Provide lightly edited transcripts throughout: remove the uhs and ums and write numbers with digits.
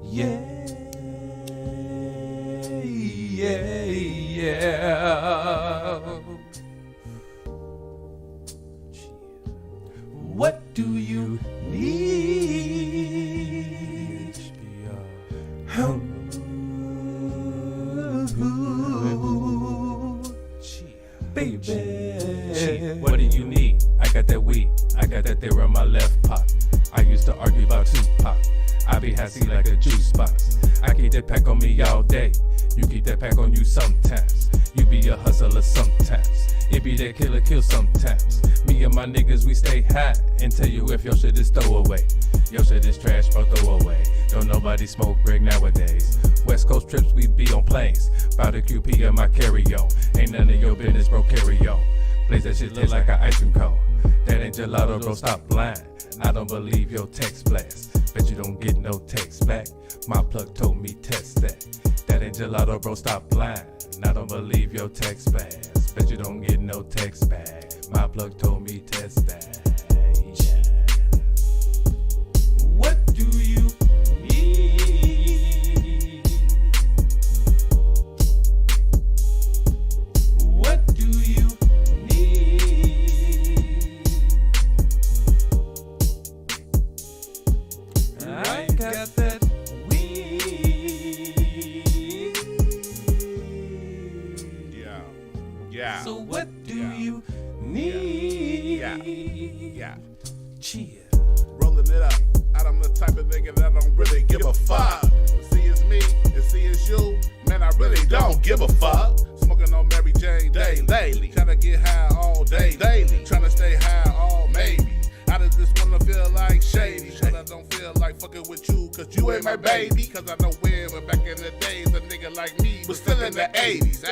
Yeah, yeah, yeah. What do you need? Oh, baby. What do you need? I got that weed. I got that there in my left pocket. I used to argue about Tupac. I be hassy like a juice box. I keep that pack on me all day. You keep that pack on you sometimes. You be a hustler sometimes. It be that killer kill sometimes. Me and my niggas, we stay high and tell you if your shit is throwaway. Your shit is trash or throwaway. Don't nobody smoke brick nowadays. West Coast trips, we be on planes. Bout the QP in my carry-on. Ain't none of your business, bro, carry on. Place that shit look like an ice cream cone. That ain't gelato, bro, stop lying. I don't believe your text blast. Bet you don't get no text back. My plug told me test that. That ain't gelato, bro, stop lying. I don't believe your text blast. Bet you don't get no text back. My plug told me test that. Yeah. What do you need? What do you need? I got that weed. Yeah. So what do you need? Yeah. Cheer. Rolling it up. I'm the type of nigga that don't really give a fuck. See it's me and see it's you. Man, I really don't give a fuck. Smoking on Mary Jane daily. Tryna get high all day daily. Tryna stay high all maybe. I just wanna feel like shady. Cause I don't feel like fucking with you. Cause you ain't my baby. Cause I know when, but back in the days, a nigga like me was still in the 80s.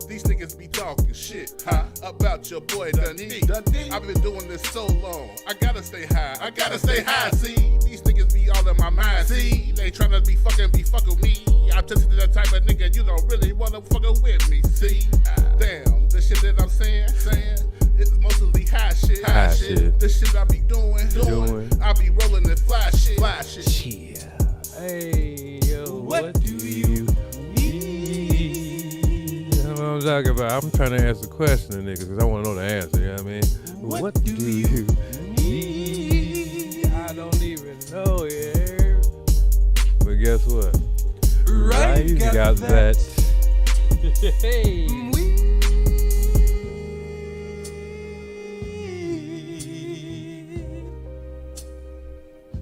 These niggas be talking shit, huh? About your boy Dundee. I've been doing this so long. I gotta stay high. See, these niggas be all in my mind. See, they tryna be fucking me. I'm just the type of nigga you don't really wanna fucking with me. See, damn, the shit that I'm saying, it's mostly high shit. The shit I be doing. I be rolling the fly shit. Cheer. Hey, yo, what do you need? You know what I'm talking about? I'm trying to ask the question to niggas because I want to know the answer, you know what I mean? What do you need? I don't even know, yeah. But guess what? Right, You got that. Hey.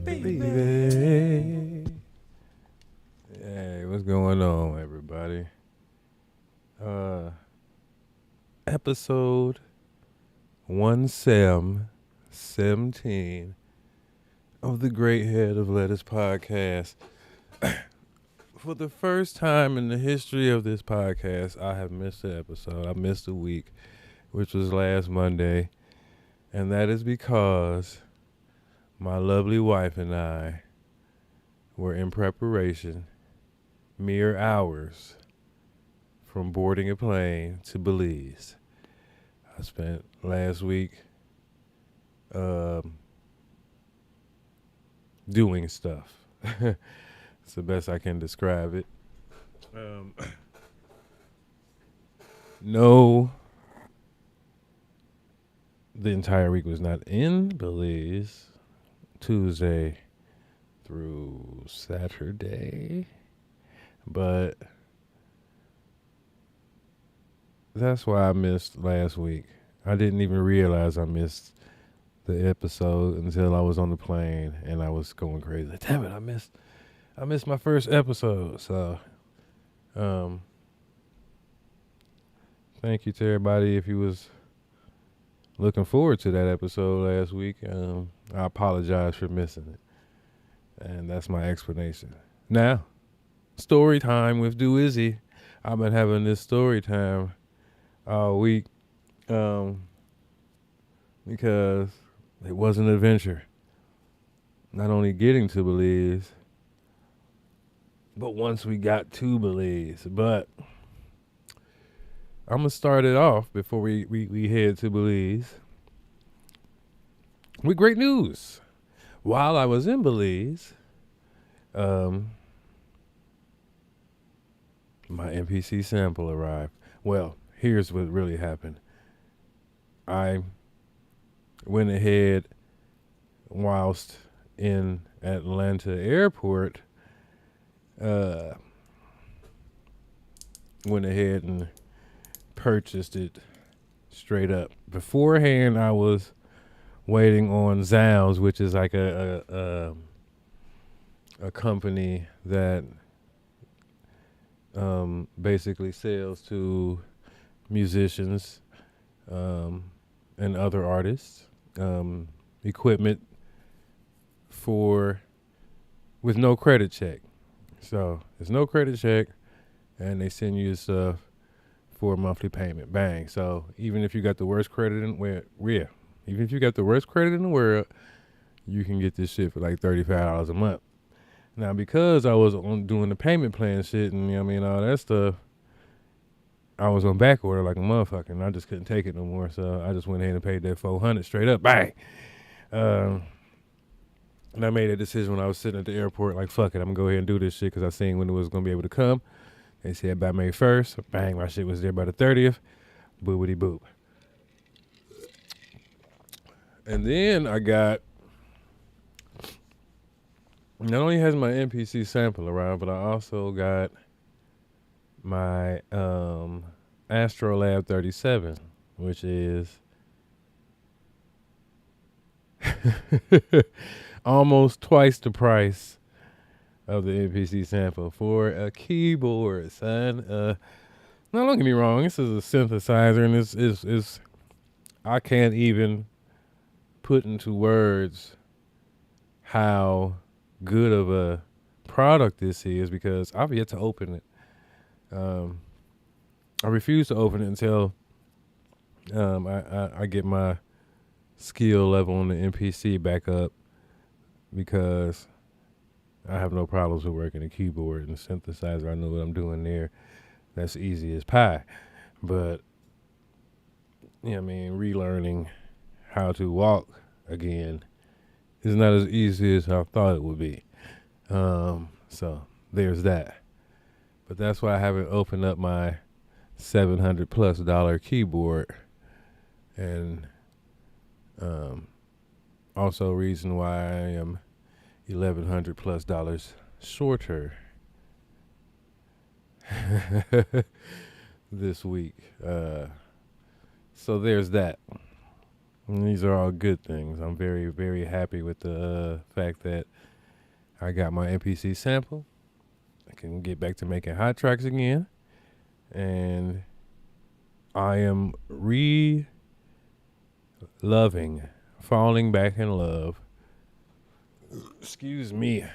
Baby. Hey, what's going on, everybody? Episode 17 of the Great Head of Lettuce podcast. For the first time in the history of this podcast, I have missed an episode. I missed a week, which was last Monday, and that is because my lovely wife and I were in preparation mere hours from boarding a plane to Belize. I spent last week doing stuff. It's the best I can describe it. No, the entire week was not in Belize. Tuesday through Saturday. But that's why I missed last week. I didn't even realize I missed the episode until I was on the plane and I was going crazy. Like, damn it, I missed my first episode. So thank you to everybody if you was looking forward to that episode last week. I apologize for missing it. And that's my explanation. Now, story time with Do Izzy. I've been having this story time all week, because it was an adventure. Not only getting to Belize, but once we got to Belize. But I'm gonna start it off before we head to Belize with great news. While I was in Belize, my MPC sample arrived. Well, here's what really happened. I went ahead whilst in Atlanta airport, went ahead and purchased it straight up. Beforehand, I was waiting on Zounds, which is like a company that basically sells to musicians and other artists equipment with no credit check. So there's no credit check, and they send you stuff for a monthly payment. Bang. So even if you got the worst credit even if you got the worst credit in the world, you can get this shit for like $35 a month. Now, because I was on doing the payment plan shit and all that stuff, I was on back order like a motherfucker, and I just couldn't take it no more. So I just went ahead and paid that $400 straight up. Bang. And I made a decision when I was sitting at the airport, like, fuck it, I'm gonna go ahead and do this shit, because I seen when it was gonna be able to come. They said by May 1st. Bang, my shit was there by the 30th. Boobity boop. And then I got, not only has my MPC sample arrived, but I also got my Astrolab 37, which is almost twice the price of the MPC sample for a keyboard, son. Now, don't get me wrong, this is a synthesizer, and it's I can't even put into words how good of a product this is, because I've yet to open it. I refuse to open it until I get my skill level on the MPC back up, because I have no problems with working a keyboard and synthesizer. I know what I'm doing there. That's easy as pie. But, relearning how to walk again is not as easy as I thought it would be. So there's that. But that's why I haven't opened up my $700+ keyboard. And also reason why I am $1,100+ shorter this week. So there's that. And these are all good things. I'm very, very happy with the fact that I got my MPC sample. I can get back to making hot tracks again. And I am falling back in love, excuse me,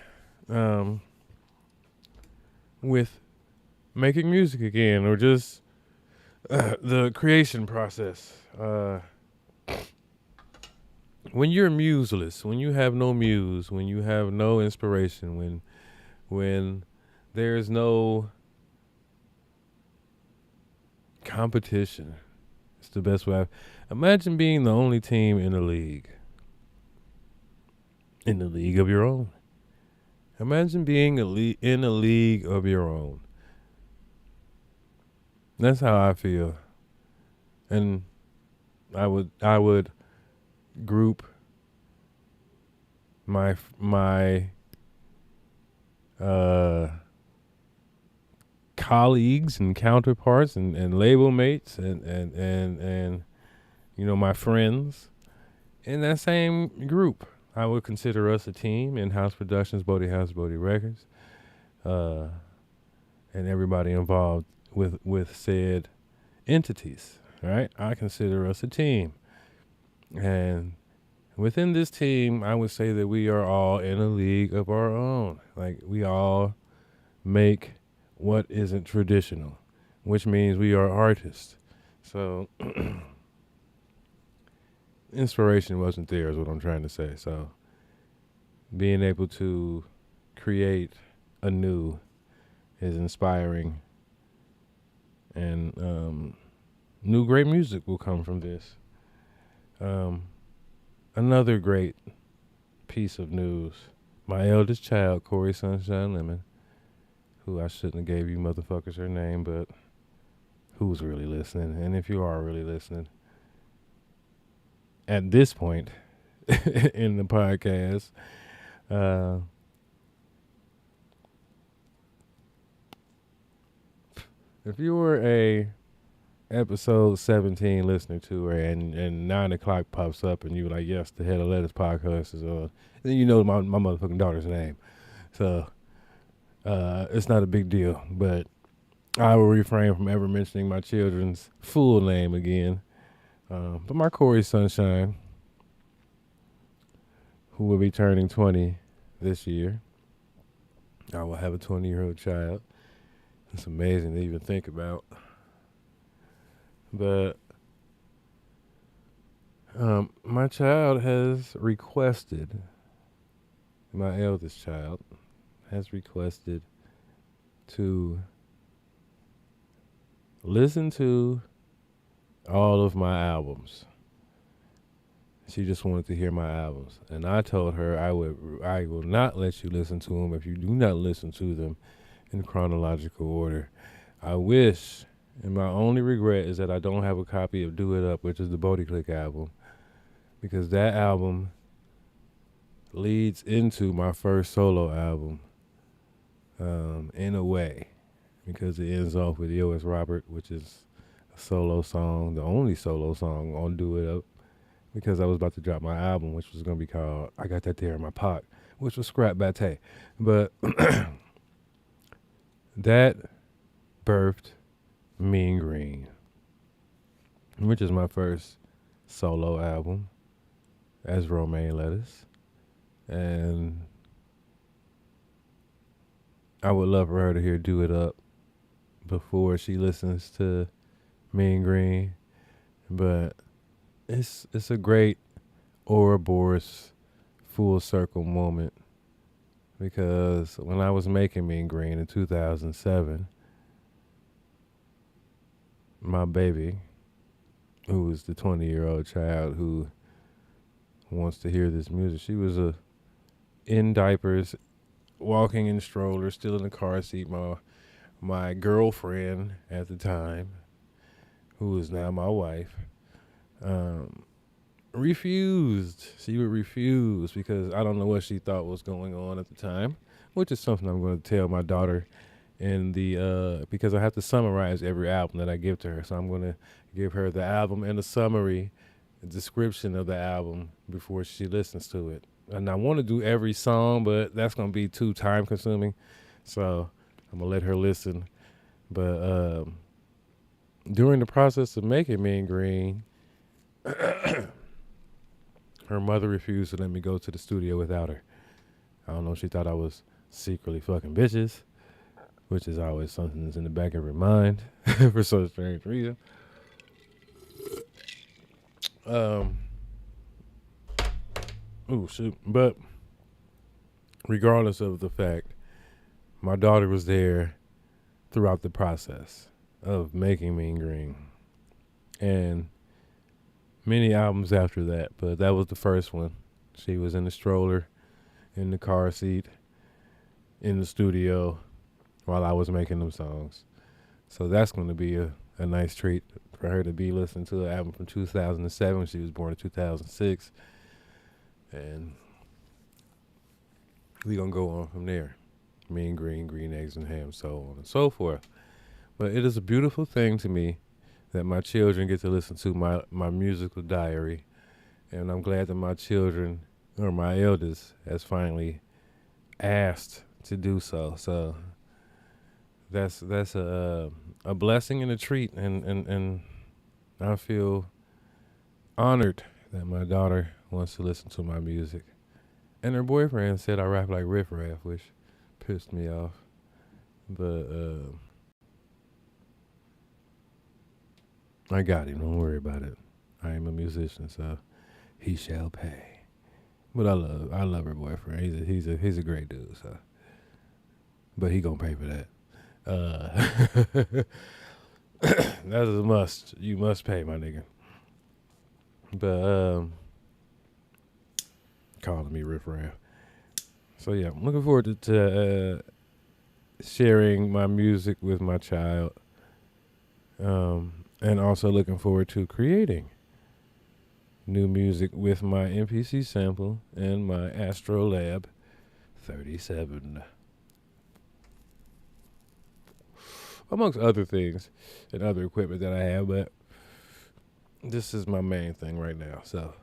with making music again, or just the creation process. When you're museless, when you have no muse, when you have no inspiration, when there's no competition, it's the best way. Imagine being the only team in the league of your own. Imagine being in a league of your own. That's how I feel. And I would group my colleagues and counterparts and label mates and my friends in that same group. I would consider us a team. In-house Productions, Bodie House, Bodie Records, and everybody involved with said entities. Right? I consider us a team, and within this team, I would say that we are all in a league of our own. Like, we all make what isn't traditional, which means we are artists. So inspiration wasn't there is what I'm trying to say. So being able to create anew is inspiring, and new great music will come from this. Another great piece of news: my eldest child, Corey Sunshine Lemon, who I shouldn't have gave you motherfuckers her name, but who's really listening? And if you are really listening, at this point in the podcast, if you were a episode 17 listener to her and 9 o'clock pops up and you were like, yes, the Head of Lettuce podcast is on, then you know my motherfucking daughter's name. So it's not a big deal, but I will refrain from ever mentioning my children's full name again. But my Corey Sunshine, who will be turning 20 this year. I will have a 20-year-old child. It's amazing to even think about. But my child has requested, my eldest child has requested to listen to all of my albums. She just wanted to hear my albums. And I told her I will not let you listen to them if you do not listen to them in chronological order. I wish, and my only regret is that I don't have a copy of Do It Up, which is the Bodie Click album, because that album leads into my first solo album in a way, because it ends off with Yo-S Robert, which is a solo song, the only solo song on Do It Up, because I was about to drop my album, which was going to be called I Got That There in My Pocket, which was Scrap Batté. But that birthed Mean Green, which is my first solo album as Romaine Lettuce. And I would love for her to hear Do It Up before she listens to Mean Green. But it's a great Ouroboros full circle moment, because when I was making Mean Green in 2007, my baby, who was the 20-year-old child who wants to hear this music, she was in diapers, walking in stroller, still in the car seat. My girlfriend at the time, who is now my wife, refused. She would refuse because I don't know what she thought was going on at the time, which is something I'm going to tell my daughter in the because I have to summarize every album that I give to her. So I'm going to give her the album and a summary, a description of the album before she listens to it. And I want to do every song, but that's going to be too time consuming. So I'm going to let her listen. But during the process of making Mean Green, her mother refused to let me go to the studio without her. I don't know, she thought I was secretly fucking bitches, which is always something that's in the back of her mind for some strange reason. Oh, shoot. But regardless of the fact, my daughter was there throughout the process of making Mean Green. And many albums after that, but that was the first one. She was in the stroller, in the car seat, in the studio while I was making them songs. So that's going to be a nice treat for her to be listening to an album from 2007. She was born in 2006. And we're going to go on from there. Mean Green, Green Eggs and Ham, so on and so forth. But it is a beautiful thing to me that my children get to listen to my musical diary. And I'm glad that my children, or my eldest, has finally asked to do so. So that's a blessing and a treat. And I feel honored that my daughter wants to listen to my music. And her boyfriend said I rap like Riff Raff, which pissed me off. But I got him. Don't worry about it. I am a musician, so he shall pay. But I love her boyfriend. He's a great dude. So, but he gonna pay for that. That's a must. You must pay, my nigga. But calling me riffraff. So yeah, I'm looking forward to sharing my music with my child, and also looking forward to creating new music with my MPC sample and my Astrolab 37, amongst other things and other equipment that I have, but this is my main thing right now. So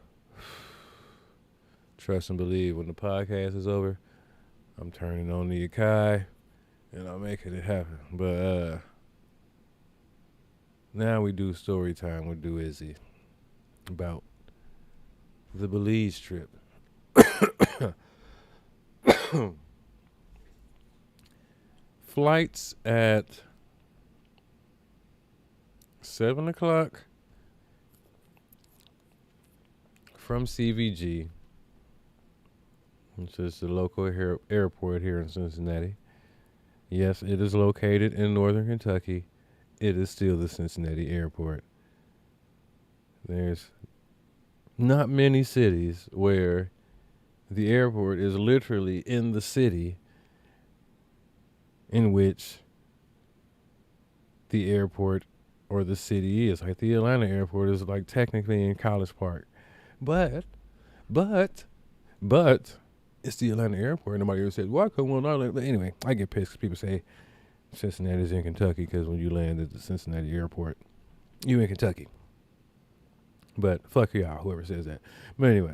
trust and believe, when the podcast is over, I'm turning on the Akai and I'm making it happen. But now we do story time with Do Izzy about the Belize trip. Flights at 7 o'clock from CVG, which is the local airport here in Cincinnati. Yes, it is located in northern Kentucky. It is still the Cincinnati airport. There's not many cities where the airport is literally in the city in which the airport or the city is. Like the Atlanta airport is like technically in College Park. But it's the Atlanta airport. Nobody ever said, why come one island? But anyway, I get pissed because people say Cincinnati's in Kentucky because when you land at the Cincinnati airport, you in Kentucky. But fuck y'all, whoever says that. But anyway,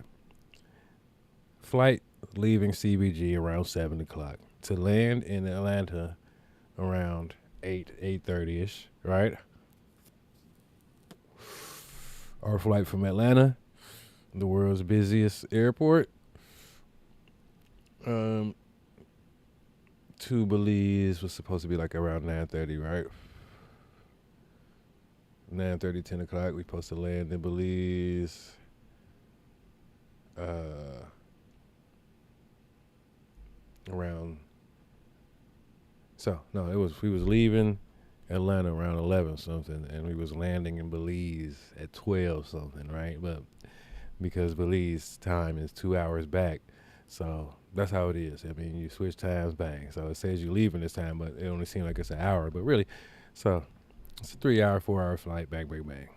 flight leaving CBG around 7 o'clock to land in Atlanta around 8:30ish, right? Our flight from Atlanta, the world's busiest airport, to Belize was supposed to be like around 9:30, right? 9:30, 10 o'clock, we supposed to land in Belize. We was leaving Atlanta around 11 something, and we was landing in Belize at 12 something, right? But because Belize time is 2 hours back, so that's how it is. I mean, you switch times, bang. So it says you're leaving this time, but it only seems like it's an hour, but really, so it's a 3 hour, 4 hour flight, bang, bang, bang.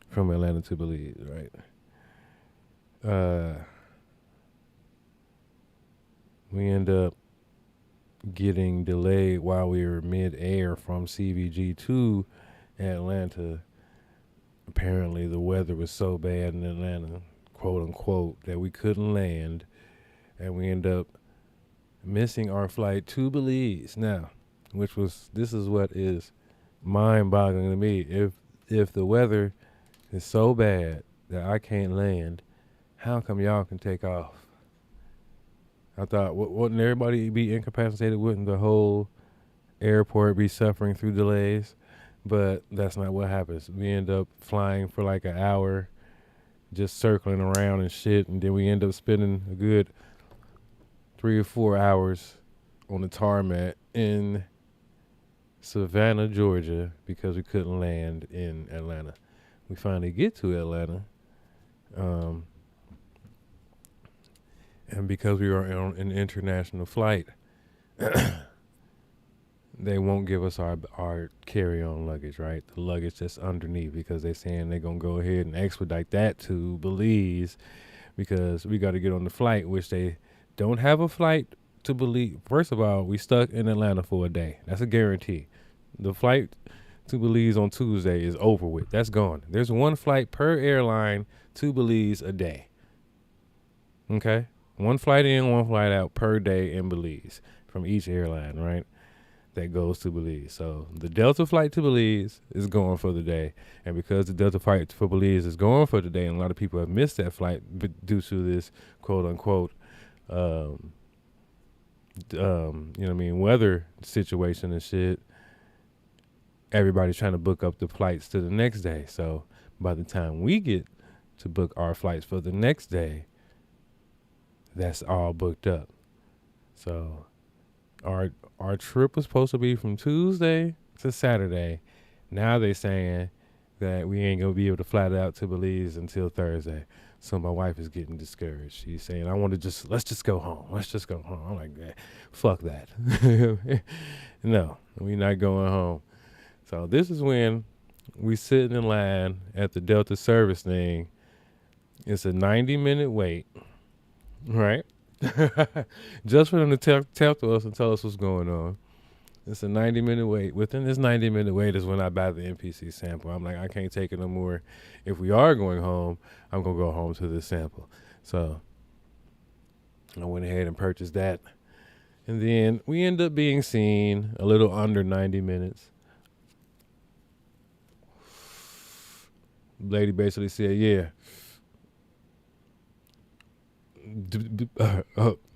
From Atlanta to Belize, right? We end up getting delayed while we were mid-air from CVG to Atlanta. Apparently the weather was so bad in Atlanta, quote unquote, that we couldn't land, and we end up missing our flight to Belize. Now, this is what is mind-boggling to me. If the weather is so bad that I can't land, how come y'all can take off? I thought, wouldn't everybody be incapacitated? Wouldn't the whole airport be suffering through delays? But that's not what happens. We end up flying for like an hour, just circling around and shit, and then we end up spending a good 3 or 4 hours on the tarmac in Savannah, Georgia, because we couldn't land in Atlanta. We finally get to Atlanta, and because we are on an international flight, they won't give us our carry-on luggage, right? The luggage that's underneath, because they're saying they're going to go ahead and expedite that to Belize because we got to get on the flight, which they don't have a flight to Belize. First of all, we stuck in Atlanta for a day. That's a guarantee. The flight to Belize on Tuesday is over with. That's gone. There's one flight per airline to Belize a day. Okay? One flight in, one flight out per day in Belize from each airline, right? That goes to Belize. So the Delta flight to Belize is going for the day. And because the Delta flight for Belize is going for the day, and a lot of people have missed that flight due to this quote unquote, weather situation and shit, everybody's trying to book up the flights to the next day. So by the time we get to book our flights for the next day, that's all booked up. So our trip was supposed to be from Tuesday to Saturday. Now they saying that we ain't gonna be able to fly out to Belize until Thursday. So my wife is getting discouraged. She's saying, let's just go home. Let's just go home. I'm like, fuck that. No, we're not going home. So this is when we sitting in line at the Delta service thing. It's a 90-minute wait, right? Just for them to tell to us and tell us what's going on. It's a 90-minute wait. Within this 90-minute wait is when I buy the NPC sample. I'm like, I can't take it no more. If we are going home, I'm going to go home to this sample. So I went ahead and purchased that. And then we end up being seen a little under 90 minutes. Lady basically said, yeah.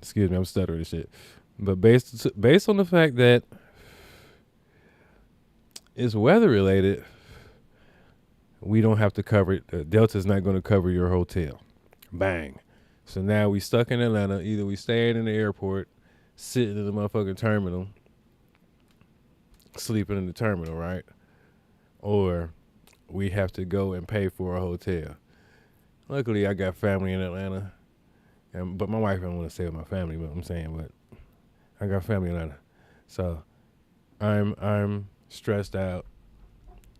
Excuse me, I'm stuttering and shit. But based on the fact that it's weather related, we don't have to cover it. Delta's not going to cover your hotel. Bang. So now we stuck in Atlanta. Either we staying in the airport, sitting in the motherfucking terminal, sleeping in the terminal, right? Or we have to go and pay for a hotel. Luckily, I got family in Atlanta. But my wife don't want to stay with my family, but I'm saying, but I got family in Atlanta. So I'm stressed out.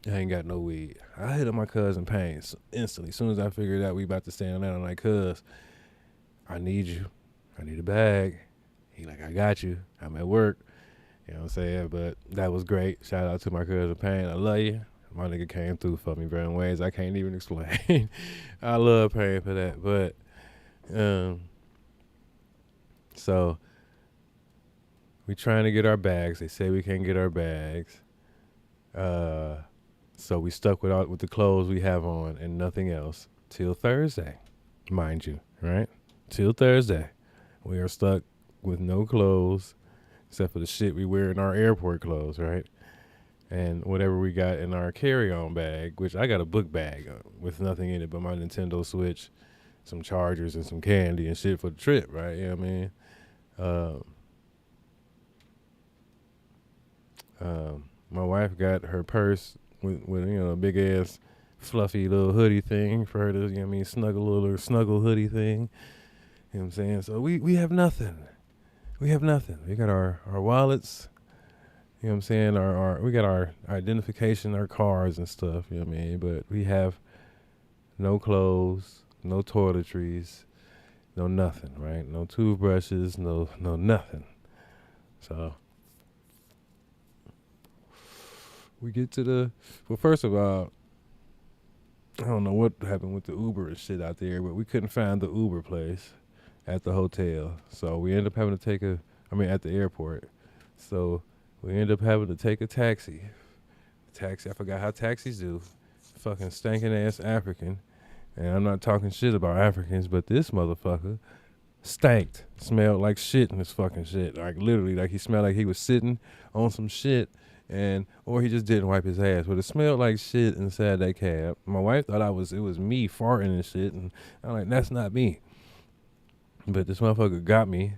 I ain't got no weed. I hit up my cousin Payne instantly. As soon as I figured out we about to stay in Atlanta, I'm like, cuz, I need you. I need a bag. He like, I got you. I'm at work. You know what I'm saying? But that was great. Shout out to my cousin Payne. I love you. My nigga came through for me, bro, in ways I can't even explain. I love Payne for that. But so we trying to get our bags. They say we can't get our bags. So we stuck with the clothes we have on and nothing else till Thursday, mind you, right? Till Thursday. We are stuck with no clothes except for the shit we wear in our airport clothes, right? And whatever we got in our carry-on bag, which I got a book bag with nothing in it but my Nintendo Switch, some chargers and some candy and shit for the trip, right? You know what I mean? My wife got her purse with you know, a big ass fluffy little hoodie thing for her to, you know what I mean, snuggle hoodie thing. You know what I'm saying? So we have nothing. We have nothing. We got our wallets, you know what I'm saying? We got our identification, our cards and stuff, you know what I mean? But we have no clothes, no toiletries, no nothing, right? No toothbrushes, no nothing. So we get to well, first of all, I don't know what happened with the Uber and shit out there, but we couldn't find the Uber place at the hotel. So we ended up having to at the airport. So we ended up having to take a taxi. I forgot how taxis do. Fucking stinking ass African. And I'm not talking shit about Africans, but this motherfucker stanked. Smelled like shit in his fucking shit. Like literally, like he smelled like he was sitting on some shit or he just didn't wipe his ass. But it smelled like shit inside that cab. My wife thought it was me farting and shit, and I'm like, that's not me. But this motherfucker got me,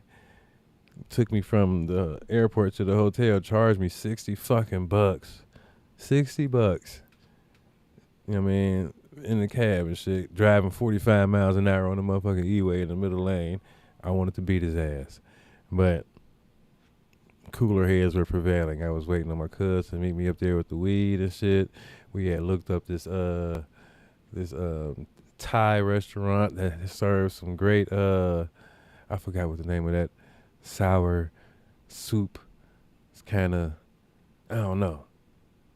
took me from the airport to the hotel, charged me $60 fucking bucks. $60. You know what I mean? In the cab and shit, driving 45 miles an hour on the motherfucking E-way in the middle lane. I wanted to beat his ass. But cooler heads were prevailing. I was waiting on my cousin to meet me up there with the weed and shit. We had looked up this Thai restaurant that serves some great I forgot what the name of that sour soup. It's kind of, I don't know.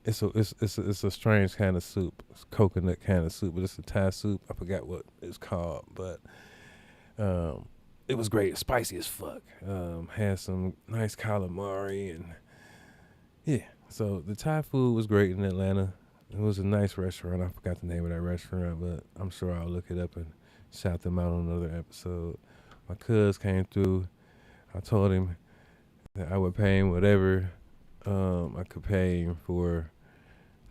It's a strange kind of soup. It's coconut kind of soup, but it's a Thai soup. I forgot what it's called, but it was great. Spicy as fuck. Had some nice calamari and yeah. So the Thai food was great in Atlanta. It was a nice restaurant. I forgot the name of that restaurant, but I'm sure I'll look it up and shout them out on another episode. My cuz came through. I told him that I would pay him whatever I could pay him for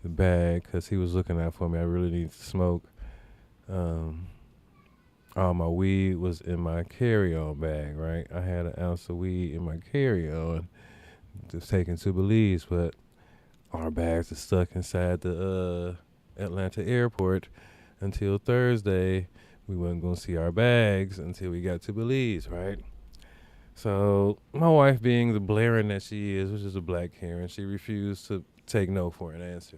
the bag because he was looking out for me. I really need to smoke. All my weed was in my carry-on bag, right? I had an ounce of weed in my carry-on to taken to Belize, but our bags are stuck inside the Atlanta airport until Thursday. We wasn't going to see our bags until we got to Belize, right? So my wife, being the blaring that she is, which is a black Karen, she refused to take no for an answer.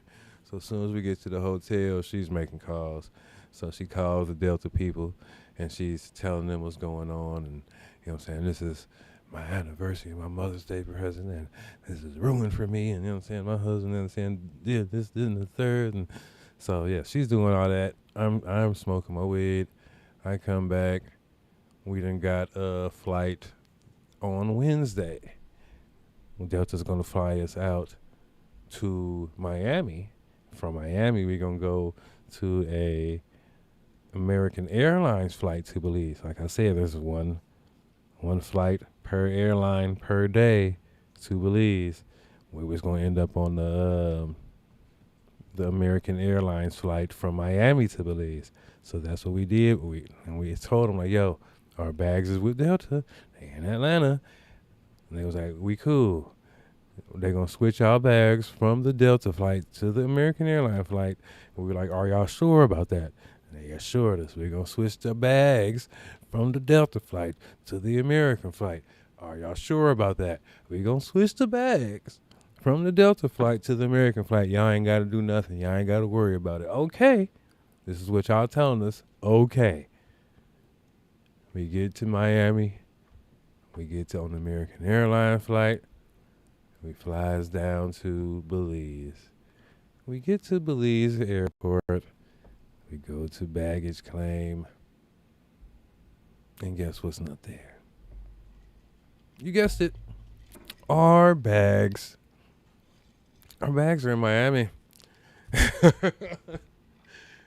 So as soon as we get to the hotel, she's making calls. So she calls the Delta people, and she's telling them what's going on. And, you know what I'm saying, this is my anniversary, my Mother's Day present, and this is ruined for me. And, you know what I'm saying, my husband, you know what I'm saying, did this, and the third. And so, yeah, she's doing all that. I'm smoking my weed. I come back. We done got a flight on Wednesday. Delta's going to fly us out to Miami. From Miami, we're going to go to a American Airlines flight to Belize. Like I said, there's one flight per airline per day to Belize. We was going to end up on the American Airlines flight from Miami to Belize. So that's what we did. We told them, like, yo, our bags is with Delta. They in Atlanta. And they was like, we cool. They're going to switch our bags from the Delta flight to the American Airlines flight. And we were like, are y'all sure about that? And they assured us we're going to switch the bags from the Delta flight to the American flight. Are y'all sure about that? We're going to switch the bags from the Delta flight to the American flight. Y'all ain't got to do nothing. Y'all ain't got to worry about it. Okay. This is what y'all telling us. Okay. We get to Miami. We get on the American Airlines flight. We flies down to Belize. We get to Belize airport. We go to baggage claim. And guess what's not there? You guessed it. Our bags. Our bags are in Miami.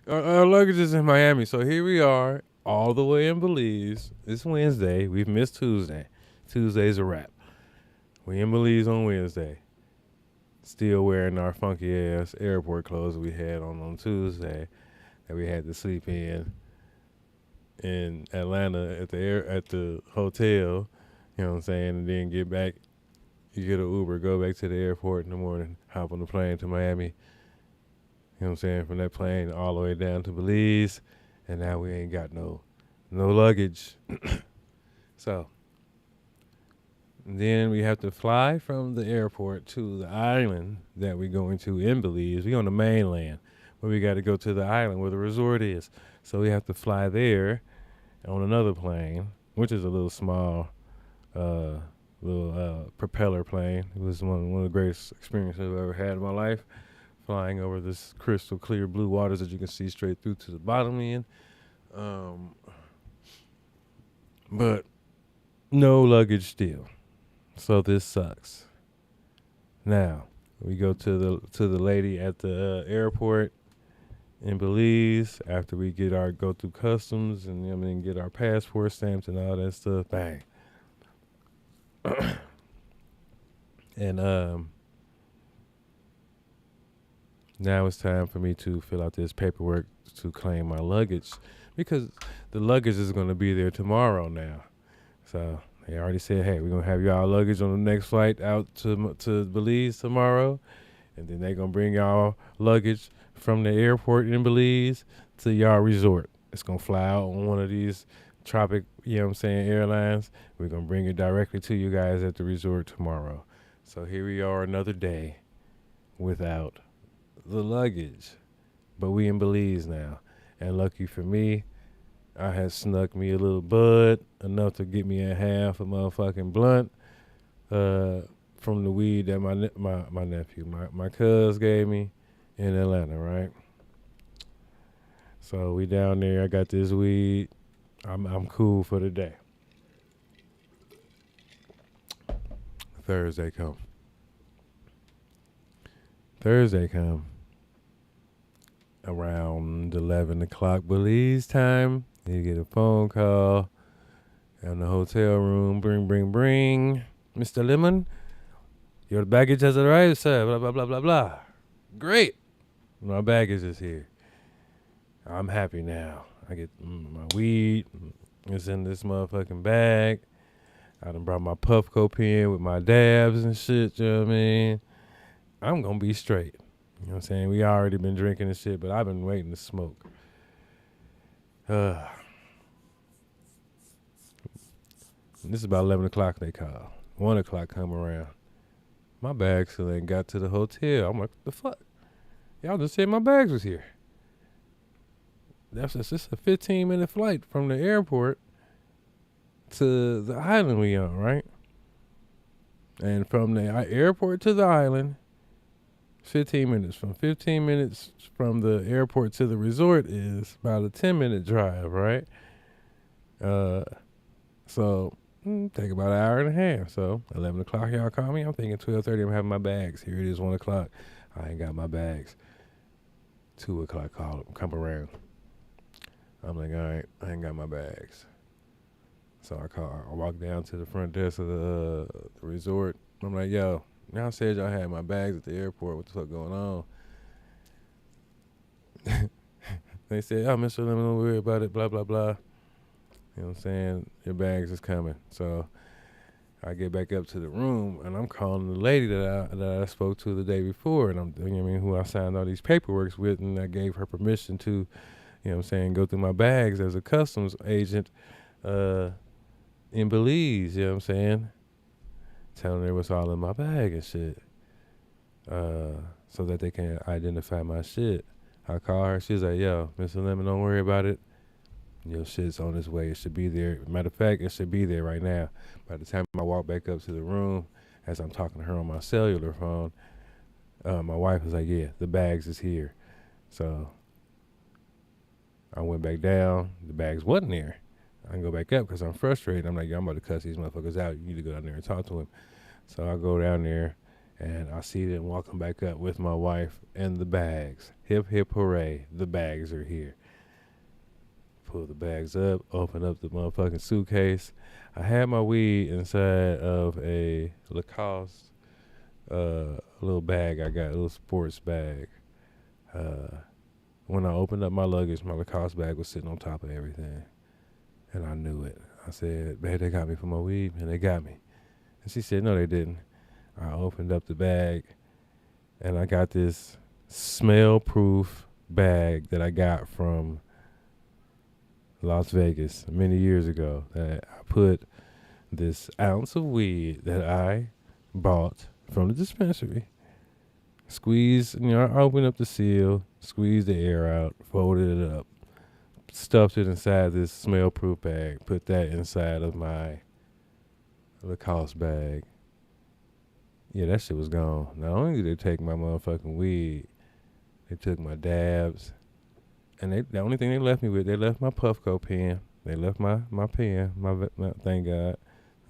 Our luggage is in Miami. So here we are, all the way in Belize. It's Wednesday. We've missed Tuesday. Tuesday's a wrap. We in Belize on Wednesday. Still wearing our funky ass airport clothes we had on Tuesday that we had to sleep in Atlanta at the hotel. You know what I'm saying? And then get back. You get an Uber, go back to the airport in the morning, hop on the plane to Miami. You know what I'm saying? From that plane all the way down to Belize. And now we ain't got no luggage. So then we have to fly from the airport to the island that we're going to in Belize. We're on the mainland, but we got to go to the island where the resort is. So we have to fly there on another plane, which is a little small, propeller plane. It was one of the greatest experiences I've ever had in my life, flying over this crystal clear blue waters that you can see straight through to the bottom end. But no luggage still. So this sucks. Now we go to the lady at the airport in Belize after we go through customs and get our passport stamped and all that stuff. Bang. And now it's time for me to fill out this paperwork to claim my luggage because the luggage is going to be there tomorrow now. So they already said, hey, we're going to have y'all luggage on the next flight out to Belize tomorrow. And then they're going to bring y'all luggage from the airport in Belize to y'all resort. It's going to fly out on one of these tropic, airlines. We're going to bring it directly to you guys at the resort tomorrow. So here we are another day without the luggage. But we in Belize now. And lucky for me, I had snuck me a little bud, enough to get me a half a motherfucking blunt from the weed that my nephew, my cuz gave me in Atlanta, right? So we down there. I got this weed. I'm cool for the day. Thursday come. Around 11 o'clock Belize time. You get a phone call in the hotel room. Bring. Mr. Lemon, your baggage has arrived, sir. Blah, blah, blah, blah, blah. Great. My baggage is here. I'm happy now. I get my weed. It's in this motherfucking bag. I done brought my Puffco pen with my dabs and shit, you know what I mean? I'm gonna be straight. You know what I'm saying? We already been drinking and shit, but I've been waiting to smoke. This is about 11 o'clock they call. 1 o'clock come around. My bags still ain't got to the hotel. I'm like, what the fuck? Y'all just said my bags was here. That's just a 15-minute flight from the airport to the island we on, right? And from the airport to the island, 15 minutes. From 15 minutes from the airport to the resort is about a 10-minute drive, right? So take about an hour and a half. So 11 o'clock, y'all call me. I'm thinking 12:30. I'm having my bags. Here it is, 1 o'clock. I ain't got my bags. 2 o'clock, come around. I'm like, all right, I ain't got my bags. So I walk down to the front desk of the resort. I'm like, yo, y'all said y'all had my bags at the airport. What the fuck going on? They said, oh, Mr. Lemon, don't worry about it, blah, blah, blah. You know what I'm saying? Your bags is coming. So I get back up to the room, and I'm calling the lady that I spoke to the day before, and who I signed all these paperwork with, and I gave her permission to, you know what I'm saying, go through my bags as a customs agent in Belize, you know what I'm saying? Telling her what's all in my bag and shit. So that they can identify my shit. I call her, she's like, yo, Mr. Lemon, don't worry about it. Your shit's on its way. It should be there. Matter of fact, it should be there right now. By the time I walk back up to the room, as I'm talking to her on my cellular phone, my wife was like, yeah, the bags is here. So I went back down. The bags wasn't there. I can go back up because I'm frustrated. I'm like, yo, I'm about to cuss these motherfuckers out. You need to go down there and talk to him. So I go down there, and I see them walking back up with my wife and the bags. Hip, hip, hooray. The bags are here. Pull the bags up, open up the motherfucking suitcase. I had my weed inside of a Lacoste little bag. I got a little sports bag. When I opened up my luggage, my Lacoste bag was sitting on top of everything. And I knew it. I said, babe, they got me for my weed. And they got me. And she said, no, they didn't. I opened up the bag, and I got this smell-proof bag that I got from Las Vegas many years ago. That I put this ounce of weed that I bought from the dispensary. I opened up the seal, squeezed the air out, folded it up, stuffed it inside this smell-proof bag, put that inside of my Lacoste bag. Yeah, that shit was gone. Not only did they take my motherfucking weed, they took my dabs, and the only thing they left me with, they left my Puffco pen. They left my pen, my thank God,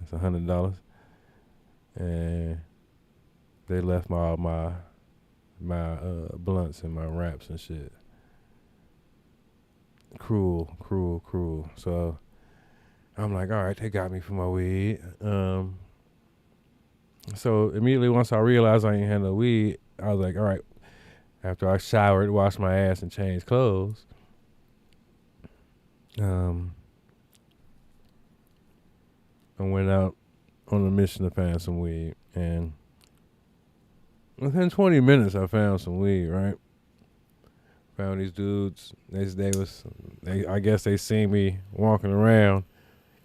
it's $100, and they left all my blunts and my wraps and shit. Cruel. So I'm like, all right, they got me for my weed. So immediately once I realized I ain't had no weed, I was like, all right. After I showered, washed my ass, and changed clothes, I went out on a mission to find some weed. And within 20 minutes, I found some weed, right? Found these dudes. I guess they seen me walking around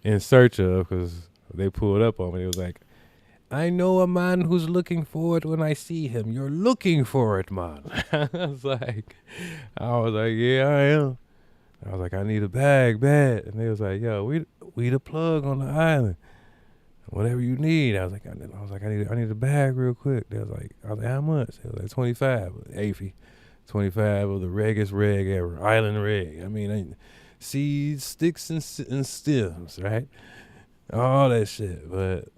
in search of, because they pulled up on me. It was like, I know a man who's looking for it when I see him. You're looking for it, man. I was like, yeah, I am. I was like, I need a bag, bad. And they was like, yo, we the plug on the island. Whatever you need. I was like, I need a bag real quick. I was like, how much? They was like, 25, AFI. 25 of the reggest reg ever, island reg. I mean, seeds, sticks, and stems, right? All that shit, but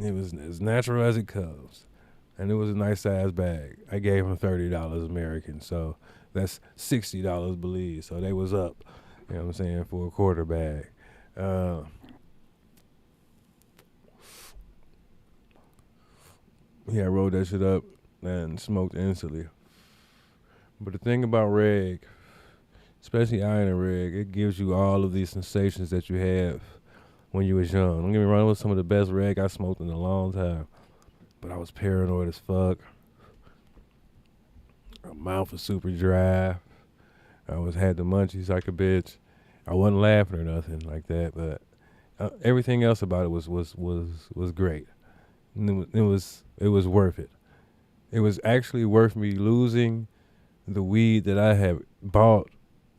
it was as natural as it comes. And it was a nice size bag. I gave them $30 American, so that's $60 Belize. So they was up, you know what I'm saying, for a quarter bag. Yeah, I rolled that shit up and smoked instantly. But the thing about reg, especially island reg, it gives you all of these sensations that you have when you was young. Don't get me wrong, it was some of the best reg I smoked in a long time. But I was paranoid as fuck. My mouth was super dry. I had the munchies like a bitch. I wasn't laughing or nothing like that, but everything else about it was great. And it was worth it. It was actually worth me losing the weed that I had bought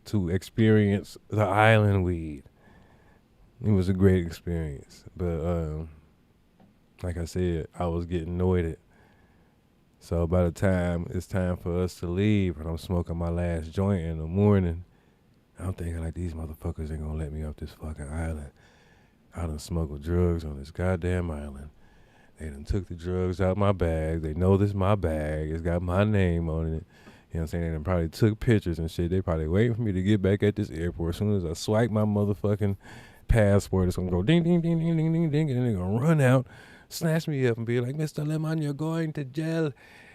to experience the island weed. It was a great experience, but like I said, I was getting annoyed. So by the time it's time for us to leave and I'm smoking my last joint in the morning, I'm thinking like, these motherfuckers ain't gonna let me off this fucking island. I done smuggled drugs on this goddamn island. They done took the drugs out my bag. They know this my bag. It's got my name on it. You know what I'm saying? They done probably took pictures and shit. They probably waiting for me to get back at this airport. As soon as I swipe my motherfucking passport, it's gonna go ding, ding, ding, ding, ding, ding, ding, and they're gonna run out, snatch me up and be like, Mr. Lemon, you're going to jail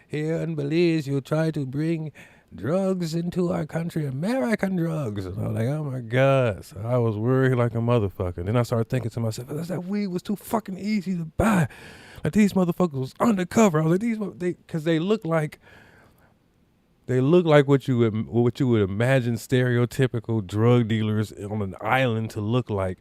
here in Belize. You try to bring drugs into our country, American drugs. And I'm like, oh my God. So I was worried like a motherfucker. Then I started thinking to myself, that weed was too fucking easy to buy. Like these motherfuckers was undercover. I was like, because they look like what you would imagine stereotypical drug dealers on an island to look like.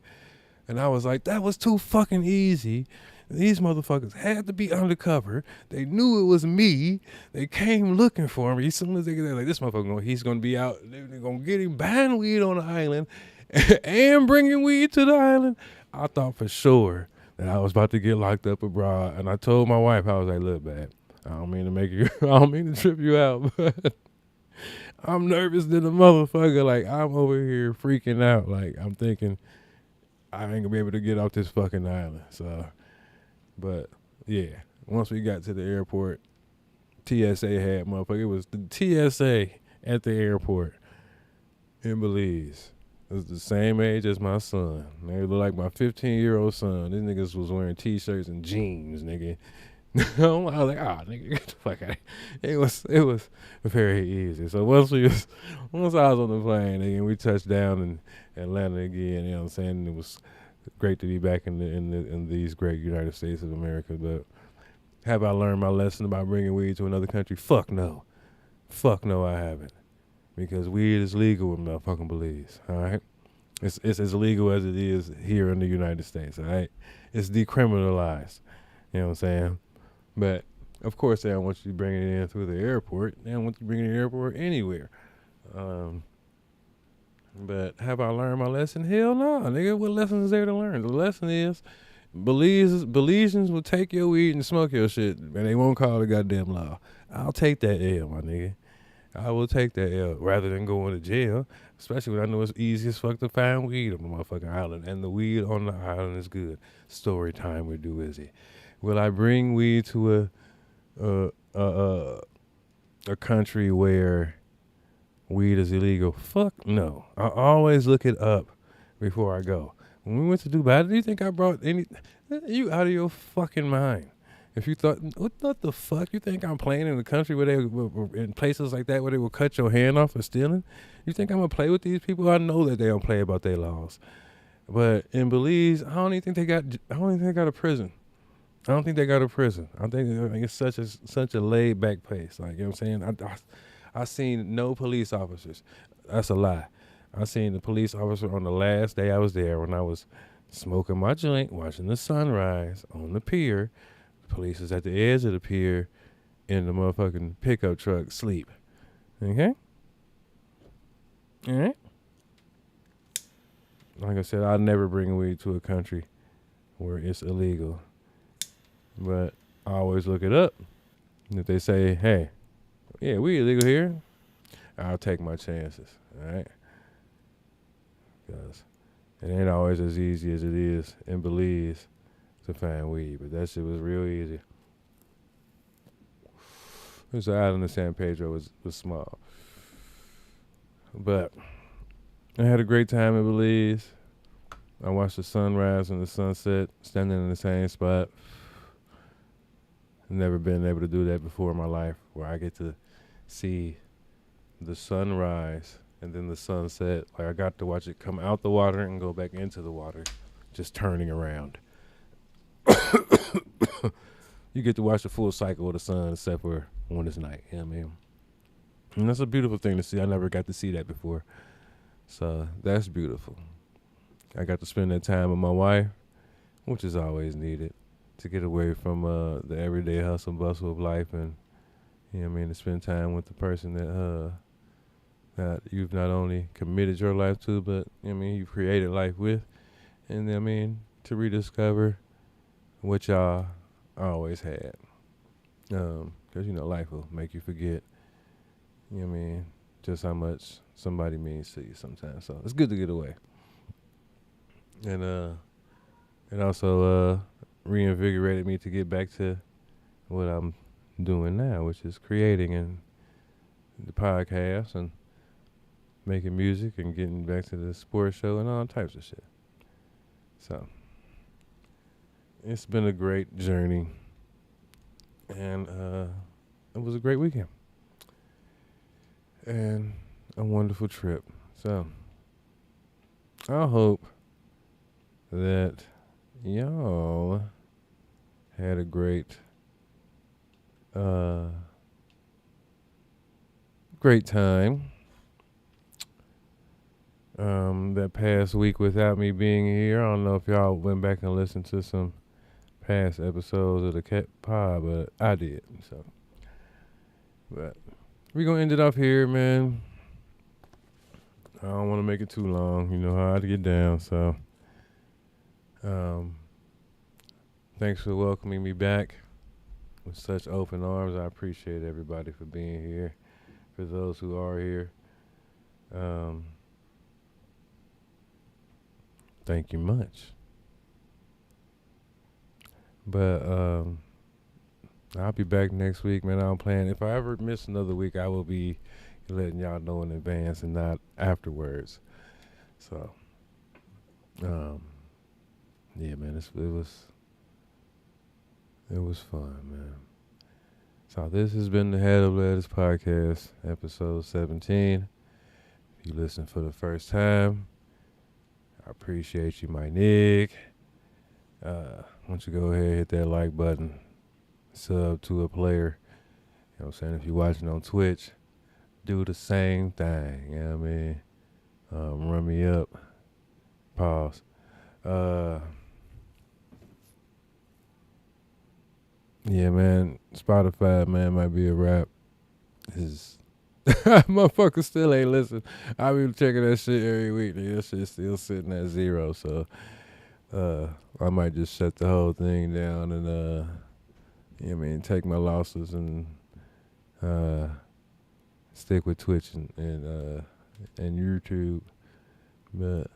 And I was like, that was too fucking easy. These motherfuckers had to be undercover. They knew it was me. They came looking for me. As soon as they're like, this motherfucker, he's going to be out. They're going to get him buying weed on the island and bringing weed to the island. I thought for sure that I was about to get locked up abroad. And I told my wife, I was like, look, babe, I don't mean to trip you out, but I'm nervous than a motherfucker. Like, I'm over here freaking out. Like, I'm thinking I ain't going to be able to get off this fucking island. So... But, yeah, once we got to the airport, TSA had motherfucker. It was the TSA at the airport in Belize. It was the same age as my son. They look like my 15-year-old son. These niggas was wearing T-shirts and jeans, nigga. I was like, nigga, get the fuck out. It was very easy. So once I was on the plane, nigga, we touched down in Atlanta again, you know what I'm saying? It was great to be back in these great United States of America, but have I learned my lesson about bringing weed to another country? Fuck no, I haven't, because weed is legal in motherfucking Belize. All right, it's as legal as it is here in the United States. All right, it's decriminalized. You know what I'm saying? But of course, they don't want you bringing it in through the airport. They don't want you bringing it in the airport anywhere. But have I learned my lesson? Hell no, nigga. What lesson is there to learn? The lesson is Belizeans will take your weed and smoke your shit, and they won't call the goddamn law. I'll take that L, my nigga. I will take that L rather than going to jail, especially when I know it's easy as fuck to find weed on the motherfucking island, and the weed on the island is good. Story time with Do Izzy. Will I bring weed to a country where weed is illegal? Fuck no. I always look it up before I go. When we went to Dubai, do you think I brought any? You out of your fucking mind. If you thought, what the fuck? You think I'm playing in a country where in places like that where they will cut your hand off for stealing? You think I'm gonna play with these people? I know that they don't play about their laws. But in Belize, I don't even think they got a prison. I think it's such a laid back place. Like, you know what I'm saying? I seen no police officers. That's a lie. I seen the police officer on the last day I was there when I was smoking my joint, watching the sunrise on the pier. The police is at the edge of the pier in the motherfucking pickup truck sleep. Okay? All right? Like I said, I'll never bring weed to a country where it's illegal. But I always look it up. And if they say, hey, yeah, we illegal here, I'll take my chances, all right? Because it ain't always as easy as it is in Belize to find weed, but that shit was real easy. This island of San Pedro was small. But I had a great time in Belize. I watched the sunrise and the sunset, standing in the same spot. Never been able to do that before in my life, where I get to see the sunrise and then the sunset. Like I got to watch it come out the water and go back into the water, just turning around. You get to watch the full cycle of the sun except for when it's night. You know what I mean? And that's a beautiful thing to see. I never got to see that before. So that's beautiful. I got to spend that time with my wife, which is always needed, to get away from the everyday hustle and bustle of life, and you know what I mean, to spend time with the person that you've not only committed your life to, but you know what I mean, you've created life with, and I mean, to rediscover what y'all always had. Because you know, life will make you forget, you know what I mean, just how much somebody means to you sometimes. So it's good to get away. And it also reinvigorated me to get back to what I'm doing now, which is creating and the podcast and making music and getting back to the sports show and all types of shit. So it's been a great journey, and it was a great weekend and a wonderful trip. So I hope that y'all had a great time that past week without me being here. I don't know if y'all went back and listened to some past episodes of the Cat Pod, but I did. So, but we're gonna end it off here, man. I don't want to make it too long. You know how to get down. So, thanks for welcoming me back with such open arms. I appreciate everybody for being here. For those who are here, thank you much. But I'll be back next week, man. I'm planning. If I ever miss another week, I will be letting y'all know in advance and not afterwards. So, yeah, man, it was fun, man. So this has been the Head of Lettuce Podcast, episode 17. If you listen for the first time, I appreciate you, my nigga. Why don't you go ahead and hit that like button, sub to a player. You know what I'm saying? If you're watching on Twitch, do the same thing. You know what I mean? Run me up. Pause. Yeah, man. Spotify, man, might be a wrap. Motherfuckers still ain't listen. I be checking that shit every week. That shit's still sitting at 0. So, I might just shut the whole thing down and, you know what I mean, take my losses and, stick with Twitch and YouTube. But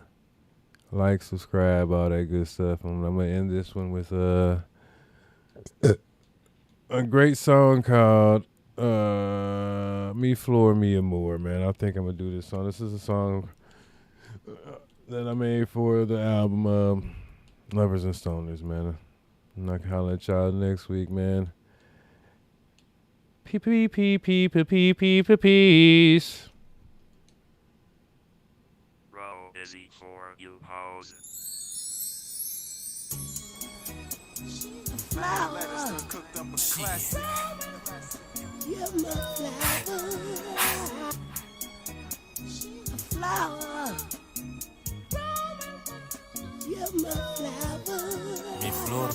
like, subscribe, all that good stuff. I'm gonna end this one with, a great song called Me Floor Me Amor, man. I think I'm gonna do this song. This is a song that I made for the album Lovers and Stoners, man. I'm not gonna holler at y'all next week, man. Peace. Row busy for you hoes. Flower, cooked up a classic. You're my flower. A flower. You're my flower. Mi flor. A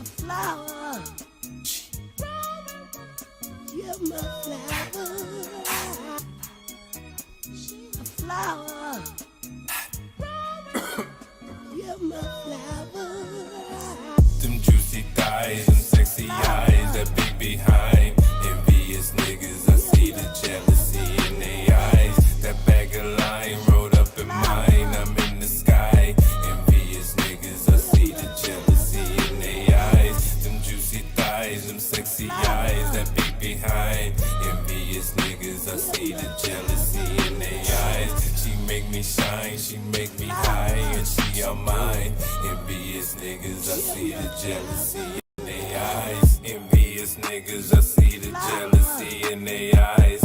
flower. You're my flower. A flower. You're my flower. Them juicy thighs and sexy eyes that be behind. Envious niggas, I see the jealousy in their eyes. That bag of line rolled up in mine, I'm in the sky. Envious niggas, I see the jealousy in their eyes. Them juicy thighs, them sexy eyes that be behind. Envious niggas, I see the jealousy in their eyes. She make me shine, she make me high, and she all mine. Envious niggas, I see the jealousy in their eyes. Envious niggas, I see the jealousy in their eyes.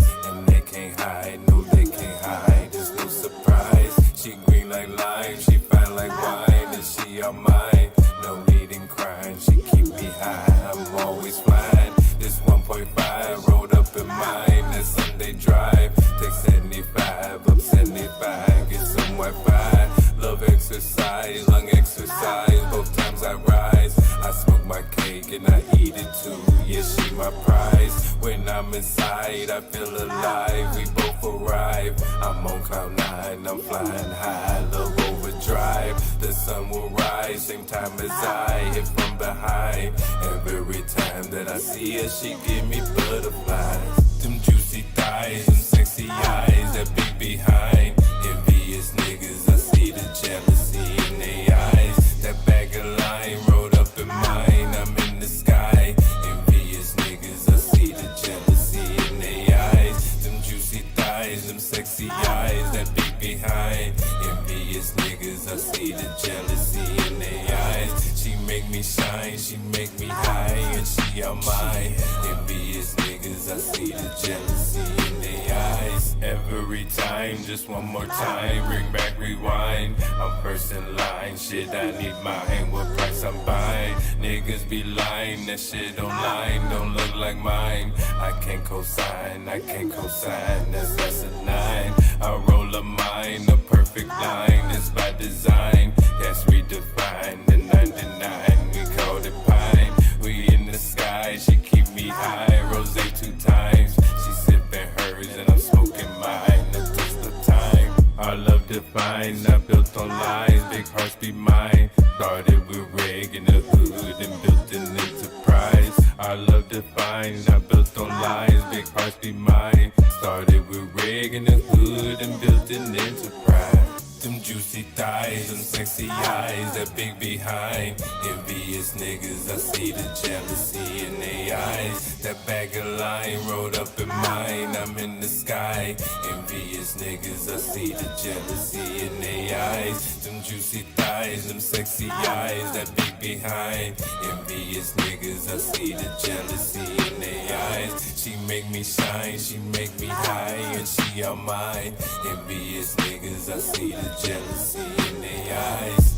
can't hide, no, they can't hide. There's no surprise. She green like lime, she fine like wine, and she all mine. No need in crying, she keep me high. I'm always flying. This 1.5 rolled up in mine. That Sunday drive, take 75, up 75, get some Wi-Fi. Love exercise, lung exercise. Both times I rise, I smoke my cake and I eat it too. Yeah, she my prize. When I'm inside, I feel alive. We both arrive. I'm on cloud nine, I'm flying high. Love overdrive. The sun will rise, same time as I hit from behind. Every time that I see her, she give me butterflies. Them juicy thighs, them sexy eyes, that big behind. Envious niggas, I see the jealousy in their eyes. That bag of lime rolled up in mine, I'm in the sky. Envious niggas, I see the jealousy in their eyes. Them juicy thighs, them sexy eyes, that big behind. Envious niggas, I see the jealousy in their eyes. She make me shine, she make me high, and she all mine. Envious niggas, I see the jealousy in their eyes. Every time, just one more time, bring back rewind. I'm first in line, shit I need mine. What price I'm buying? Niggas be lying, that shit online don't look like mine. I can't cosign, I can't cosign, that's less than 9. I roll a mine, a perfect line, it's by design. That's redefined, the 99, we called it pine. We in the sky, she keep me high, rose 2 times. She sipping hers and I'm smoking mine, that's just the time. Our love defined, not built on lies, big hearts be mine. Started with reg in the hood and built an enterprise. Our love defined, not built on lies, big hearts be mine. Started with reg in the hood and built an enterprise. Them juicy thighs, them sexy eyes, that big behind. Envious niggas, I see the jealousy in their eyes. That bag of lime rolled up in mine, I'm in the sky. Envious niggas, I see the jealousy in their eyes. Them juicy thighs, them sexy eyes, that big behind. Envious niggas, I see the jealousy in their eyes. She make me shine, she make me high, and she all mine. Envious niggas, I see the jealousy in their eyes.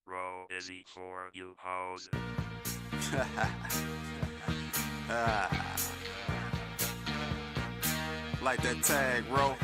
Row is it for you hoes? Like that tag, bro.